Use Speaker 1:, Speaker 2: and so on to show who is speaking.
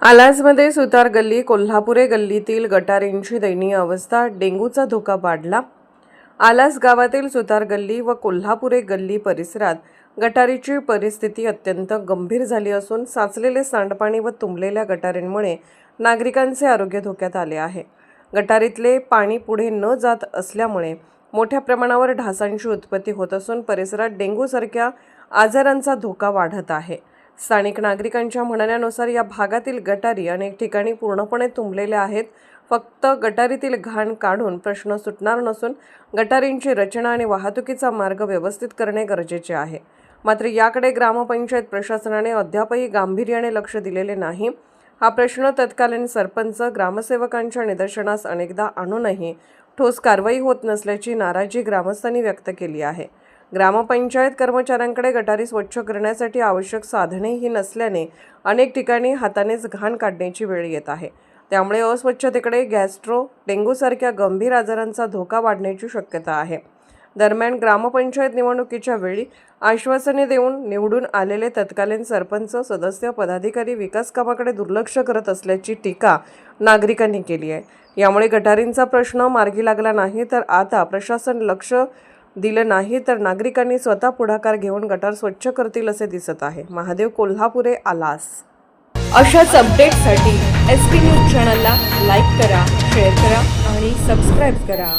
Speaker 1: आलासमध्ये सुतार गल्ली कोल्हापुरे गल्लीतील गटारींची दयनीय अवस्था, डेंग्यूचा धोका वाढला। आलास गावातील सुतार गल्ली व कोल्हापुरे गल्ली परिसरात गटारीची परिस्थिती अत्यंत गंभीर झाली असून साचलेले सांडपाणी व तुंबलेल्या गटारींमुळे नागरिकांचे आरोग्य धोक्यात आले आहे। गटारीतले पाणी पुढे न जात असल्यामुळे मोठ्या प्रमाणावर ढासांची उत्पत्ती होत असून परिसरात डेंग्यूसारख्या आजारांचा धोका वाढत आहे। स्थानिक नागरिकांच्या म्हणण्यानुसार या भागातील गटारी अनेक ठिकाणी पूर्णपणे तुंबलेल्या आहेत। फक्त गटारीतील घाण काढून प्रश्न सुटणार नसून गटारींची रचना आणि वाहतुकीचा मार्ग व्यवस्थित करणे गरजेचे आहे। मात्र याकडे ग्रामपंचायत प्रशासनाने अद्यापही गांभीर्याने लक्ष दिलेले नाही। हा प्रश्न तत्कालीन सरपंच ग्रामसेवकांच्या निदर्शनास अनेकदा आणूनही ठोस कारवाई होत नसल्याची नाराजी ग्रामस्थांनी व्यक्त केली आहे। ग्रामपंचायत कर्मचाऱ्यांकडे गटारी स्वच्छ करण्यासाठी आवश्यक साधनेही नसल्याने अनेक ठिकाणी हातानेच घाण काढण्याची वेळ येत आहे। त्यामुळे अस्वच्छतेकडे गॅस्ट्रो, डेंग्यूसारख्या गंभीर आजारांचा धोका वाढण्याची शक्यता आहे। दरम्यान ग्रामपंचायत निवडणुकीच्या वेळी आश्वासने देऊन निवडून आलेले तत्कालीन सरपंच, सदस्य, पदाधिकारी विकास कामाकडे दुर्लक्ष करत असल्याची टीका नागरिकांनी केली आहे। यामुळे गटारींचा प्रश्न मार्गी लागला नाही तर आता प्रशासन लक्ष दिलं नाही तर नागरिकांनी स्वतः पुढाकार घेऊन गटार स्वच्छ करतील असे दिसत आहे। महादेव, कोल्हापुरे, आलास।
Speaker 2: अशाच अपडेट्ससाठी SP न्यूज चॅनलला लाईक करा, शेअर करा आणि सबस्क्राईब करा।